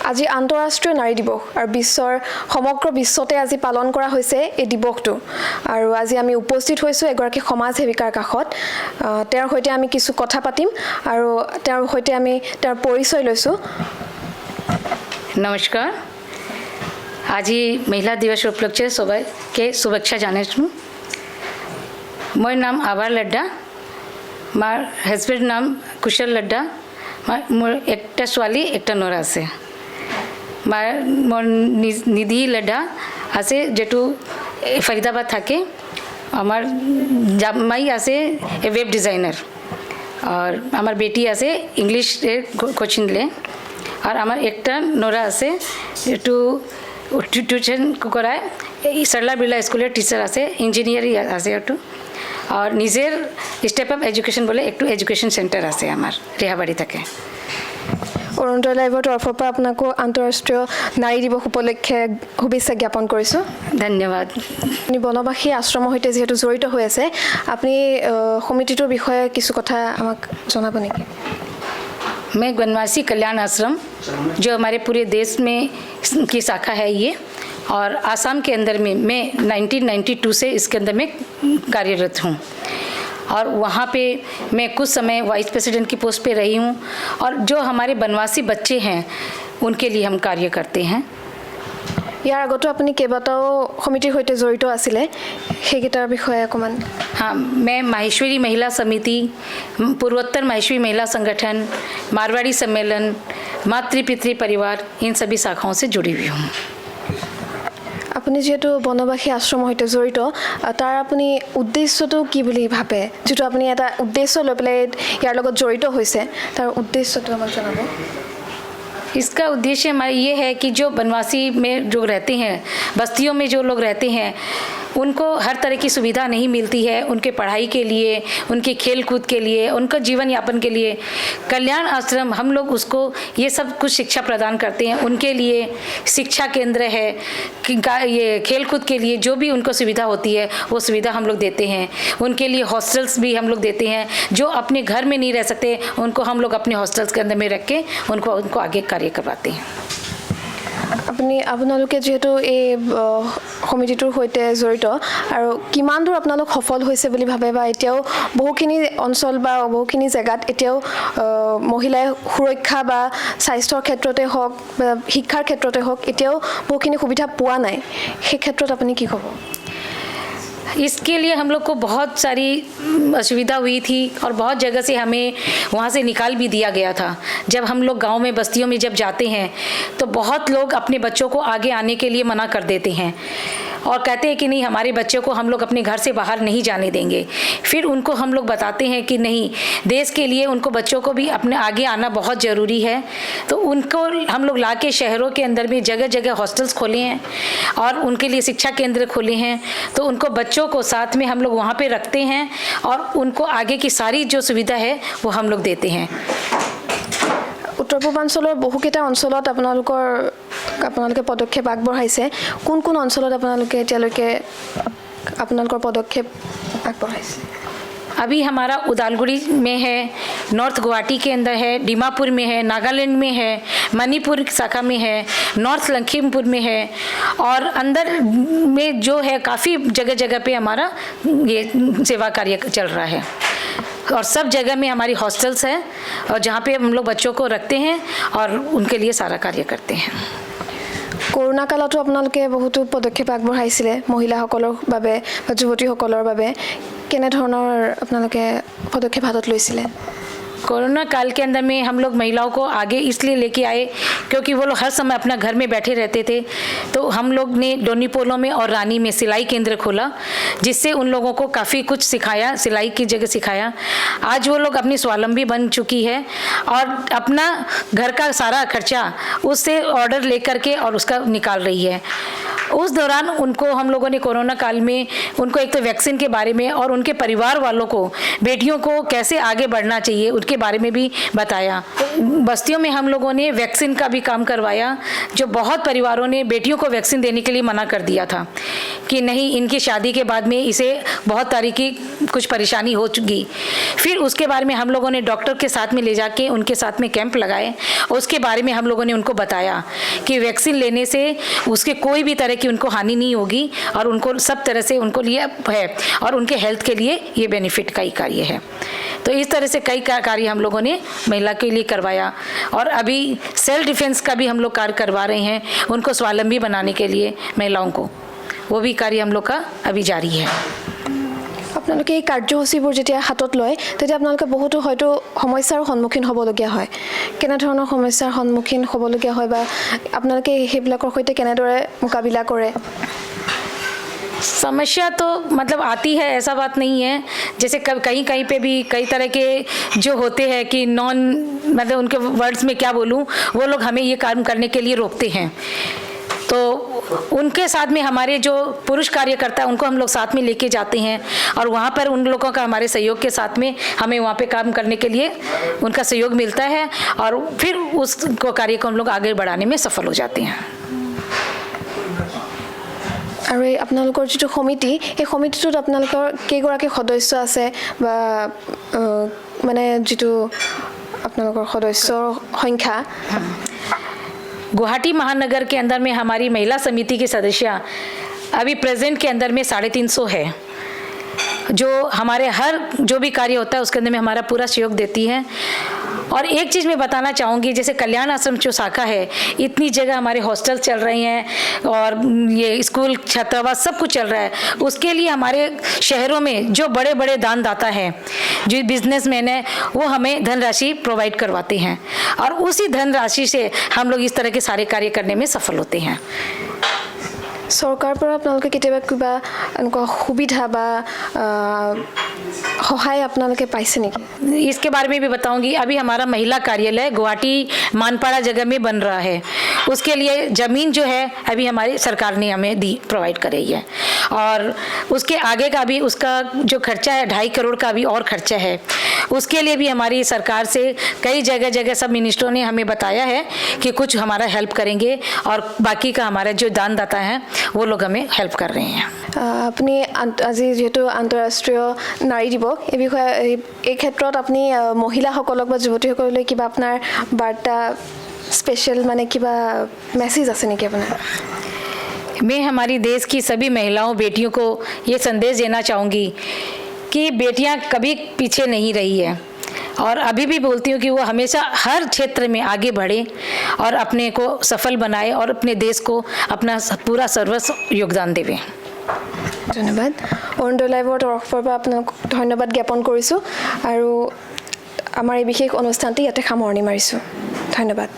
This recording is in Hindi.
আজি আন্তঃৰাষ্ট্ৰীয় নাৰী দিৱস আৰু বিশ্বৰ সমগ্ৰ বিশ্বতে আজি পালন কৰা হৈছে এই দিৱসটো আৰু আজি আমি উপস্থিত হৈছো এগৰাকী সমাজ সেৱিকাৰ কাষত তেওঁৰ সৈতে আমি কিছু কথা পাতিম আৰু তেওঁৰ সৈতে আমি তেওঁৰ পৰিচয় লৈছো। नमस्कार। आज ही महिला दिवस उपलक्ष्य के शुभेच्छा जाने मोर नाम आभार लड्डा, मार हस्बैंड नाम कुशल लड्डा, मोर एकटा स्वाली एकटा नोरा से मोर निधि लड्डा आसे जेटू फरीदाबाद थाके आमार जामाई आसे वेब डिजाइनर और आमार बेटी आसे इंग्लिश कोचिंग ले और आमार एकटा नोरा आसे जेटू টিউশন করায় सरला बिरला स्कूल टीचर आसे इंजिनियरिंग आसे एकटू और निजेर स्टेप अप एजुकेशन बोले एकटू एजुकेशन सेंटर आसे आमार रेहाबाड़ी थाके। অৰুণোদয় লাইভৰ তৰফৰ পৰা আপোনাক আন্তঃৰাষ্ট্ৰীয় নাৰী দিৱস উপলক্ষে শুভেচ্ছা জ্ঞাপন কৰিছোঁ। ধন্যবাদ। আপুনি বনবাসী আশ্ৰমৰ সৈতে যিহেতু জড়িত হৈ আছে, আপুনি সমিতিটোৰ বিষয়ে কিছু কথা আমাক জনাব নেকি? मैं वनवासी कल्याण आश्रम जो हमारे पूरे देश में की शाखा है ये, और आसाम के अंदर में मैं 1992 से इसके अंदर में कार्यरत हूँ और वहाँ पे मैं कुछ समय वाइस प्रेसिडेंट की पोस्ट पे रही हूँ और जो हमारे वनवासी बच्चे हैं उनके लिए हम कार्य करते हैं। ইয়াৰ আগতো আপুনি কেইবাটাও সমিতিৰ সৈতে জড়িত আছিলে, সেইকেইটাৰ বিষয়ে অকমান। हाँ, मैं माहेश्वरी महिला समिति, पूर्वोत्तर माहेश्वरी महिला संगठन, मारवाड़ी सम्मेलन, मातृ पितृ परिवार, इन सभी शाखाओं से जुड़ी हुई हूँ। আপুনি যেহেতু বনবাসী আশ্ৰমৰ সৈতে জড়িত, তাৰ আপুনি উদ্দেশ্যটো কি বুলি ভাবে? যেটো আপুনি এটা উদ্দেশ্য লৈ পেলাই ইয়াৰ লগত জড়িত হৈছে, তাৰ উদ্দেশ্যটো আমাক জনাব। इसका उद्देश्य हमारा ये है कि जो वनवासी में जो रहते हैं, बस्तियों में जो लोग रहते हैं, उनको हर तरह की सुविधा नहीं मिलती है। उनके पढ़ाई के लिए, उनके खेल कूद के लिए, उनका जीवन यापन के लिए कल्याण आश्रम हम लोग उसको ये सब कुछ शिक्षा प्रदान करते हैं। उनके लिए शिक्षा केंद्र है, ये खेल कूद के लिए जो भी उनको सुविधा होती है वो सुविधा हम लोग देते हैं। उनके लिए हॉस्टल्स भी हम लोग देते हैं, जो अपने घर में नहीं रह सकते उनको हम लोग अपने हॉस्टल्स के अंदर में रख के उनको आगे कार्य करवाते हैं। আপুনি আপোনালোকে যেহেতু এই সমিতিটোৰ সৈতে জড়িত আৰু কিমান দূৰ আপোনালোক সফল হৈছে বুলি ভাবে, বা এতিয়াও বহুখিনি অঞ্চল বা বহুখিনি জেগাত এতিয়াও মহিলাই সুৰক্ষা বা স্বাস্থ্যৰ ক্ষেত্ৰতে হওক বা শিক্ষাৰ ক্ষেত্ৰতে হওক এতিয়াও বহুখিনি সুবিধা পোৱা নাই, সেই ক্ষেত্ৰত আপুনি কি ক'ব? इसके लिए हम लोग को बहुत सारी असुविधा हुई थी और बहुत जगह से हमें वहाँ से निकाल भी दिया गया था। जब हम लोग गांव में बस्तियों में जब जाते हैं तो बहुत लोग अपने बच्चों को आगे आने के लिए मना कर देते हैं और कहते हैं कि नहीं, हमारे बच्चों को हम लोग अपने घर से बाहर नहीं जाने देंगे। फिर उनको हम लोग बताते हैं कि नहीं, देश के लिए उनको बच्चों को भी अपने आगे आना बहुत ज़रूरी है। तो उनको हम लोग ला के शहरों के अंदर में जगह जगह हॉस्टल्स खोले हैं और उनके लिए शिक्षा केंद्र खोले हैं। तो उनको बच्चों को साथ में हम लोग वहाँ पे रखते हैं और उनको आगे की सारी जो सुविधा है वो हम लोग देते हैं। উত্তৰ পূৰ্বাঞ্চলৰ বহুকেইটা অঞ্চলত আপোনালোকে পদক্ষেপ আগবঢ়াইছে, কোন কোন অঞ্চলত আপোনালোকে এতিয়ালৈকে আপোনালোকৰ পদক্ষেপ আগবঢ়াইছে? अभी हमारा उदालगुड़ी में है, नॉर्थ गुवाहाटी के अंदर है, दीमापुर में है, नागालैंड में है, मणिपुर शाखा में है, नॉर्थ लखीमपुर में है और अंदर में जो है काफ़ी जगह जगह पे हमारा ये सेवा कार्य चल रहा है और सब जगह में हमारी हॉस्टल्स है और जहाँ पे हम लोग बच्चों को रखते हैं और उनके लिए सारा कार्य करते हैं। কৰোণা কালতো আপোনালোকে বহুতো পদক্ষেপ আগবঢ়াইছিলে মহিলাসকলৰ বাবে বা যুৱতীসকলৰ বাবে, কেনে ধৰণৰ আপোনালোকে পদক্ষেপ হাতত লৈছিলে? कोरोना काल के अंदर में हम लोग महिलाओं को आगे इसलिए लेके आए क्योंकि वो लोग हर समय अपना घर में बैठे रहते थे। तो हम लोग ने डोनीपोलो में और रानी में सिलाई केंद्र खोला, जिससे उन लोगों को काफ़ी कुछ सिखाया, सिलाई की जगह सिखाया। आज वो लोग अपनी स्वावलंबी बन चुकी है और अपना घर का सारा खर्चा उससे ऑर्डर लेकर के और उसका निकाल रही है। उस दौरान उनको हम लोगों ने कोरोना काल में उनको एक तो वैक्सीन के बारे में और उनके परिवार वालों को, बेटियों को कैसे आगे बढ़ना चाहिए उनके बारे में भी बताया। बस्तियों में हम लोगों ने वैक्सीन का भी काम करवाया। जो बहुत परिवारों ने बेटियों को वैक्सीन देने के लिए मना कर दिया था कि नहीं, इनकी शादी के बाद में इसे बहुत तरह की कुछ परेशानी हो चुकी। फिर उसके बारे में हम लोगों ने डॉक्टर के साथ में ले जाके उनके साथ में कैंप लगाए। उसके बारे में हम लोगों ने उनको बताया कि वैक्सीन लेने से उसके कोई भी तरह की उनको हानि नहीं होगी और उनको सब तरह से उनको लिए है और उनके हेल्थ के लिए ये बेनिफिट का ही कार्य है। तो इस तरह से कई कार्य हम लोगों ने महिला के लिए करवाया और अभी सेल्फ डिफेंस का भी हम लोग कार्य करवा रहे हैं उनको स्वावलंबी बनाने के लिए महिलाओं को। वो भी कार्य हम लोग का अभी जारी है। আপোনালোকে এই কাৰ্যসূচীবোৰ যেতিয়া হাতত লয় তেতিয়া আপোনালোকে বহুতো হয়তো সমস্যাৰ সন্মুখীন হ'বলগীয়া হয়। কেনেধৰণৰ সমস্যাৰ সন্মুখীন হ'বলগীয়া হয় বা আপোনালোকে সেইবিলাকৰ সৈতে কেনেদৰে মোকাবিলা কৰে? समस्या तो मतलब आती है, ऐसा बात नहीं है। जैसे कहीं कहीं पे भी कई तरह के जो होते हैं कि नॉन, मतलब उनके वर्ड्स में क्या बोलूँ, वो लोग हमें ये काम करने के लिए रोकते हैं। तो उनके साथ में हमारे जो पुरुष कार्यकर्ता है उनको हम लोग साथ में लेके जाते हैं और वहाँ पर उन लोगों का हमारे सहयोग के साथ में हमें वहाँ पे काम करने के लिए उनका सहयोग मिलता है और फिर उस कार्य को हम लोग आगे बढ़ाने में सफल हो जाते हैं। আৰু এই আপোনালোকৰ যিটো সমিতি, এই সমিতিটোত আপোনালোকৰ কেইগৰাকী সদস্য আছে বা মানে যিটো আপোনালোকৰ সদস্যৰ সংখ্যা? गुवाहाटी महानगर के अंदर में हमारी महिला समिति के सदस्य अभी प्रेजेंट के अंदर में 350 है, जो हमारे हर जो भी कार्य होता है उसके अंदर में हमारा पूरा सहयोग देती है। और एक चीज़ मैं बताना चाहूँगी, जैसे कल्याण आश्रम जो शाखा है, इतनी जगह हमारे हॉस्टल चल रही हैं और ये स्कूल छात्रावास सब कुछ चल रहा है। उसके लिए हमारे शहरों में जो बड़े बड़े दानदाता हैं, जो बिजनेसमैन है, वो हमें धनराशि प्रोवाइड करवाते हैं और उसी धनराशि से हम लोग इस तरह के सारे कार्य करने में सफल होते हैं। চৰকাৰৰ পৰা আপোনালোকে কেতিয়াবা কিবা এনেকুৱা সুবিধা বা সহায় আপোনালোকে পাইছে নেকি? इसके बारे में भी बताऊंगी। अभी हमारा महिला कार्यालय गुवाहाटी मानपाड़ा जगह में बन रहा है। उसके लिए ज़मीन जो है अभी हमारी सरकार ने हमें दी, प्रोवाइड कर रही है और उसके आगे का भी उसका जो खर्चा है 2.5 करोड़ का भी और खर्चा है। उसके लिए भी हमारी सरकार से कई जगह जगह सब मिनिस्टरों ने हमें बताया है कि कुछ हमारा हेल्प करेंगे और बाकी का हमारा जो दानदाता हैं वो लोग हमें हेल्प कर रहे हैं। আপুনি আজি যেহেতু আন্তঃৰাষ্ট্ৰীয় নাৰী দিৱস, এই বিষয়ে এই ক্ষেত্ৰত আপুনি মহিলাসকলক বা যুৱতীসকললৈ কিবা আপোনাৰ বাৰ্তা স্পেচিয়েল মানে কিবা মেছেজ আছে নেকি আপোনাৰ? मैं हमारी देश की सभी महिलाओं बेटियों को ये संदेश देना चाहूँगी कि बेटियाँ कभी पीछे नहीं रही है और अभी भी बोलती हूँ कि वो हमेशा हर क्षेत्र में आगे बढ़े और अपने को सफल बनाए और अपने देश को अपना पूरा सर्वस्व योगदान देवे। ধন্যবাদ। অৰুণোদয় লাইভৰ তৰফৰ পৰা আপোনাক ধন্যবাদ জ্ঞাপন কৰিছোঁ আৰু আমাৰ এই বিশেষ অনুষ্ঠানটি ইয়াতে সামৰণি মাৰিছোঁ। ধন্যবাদ।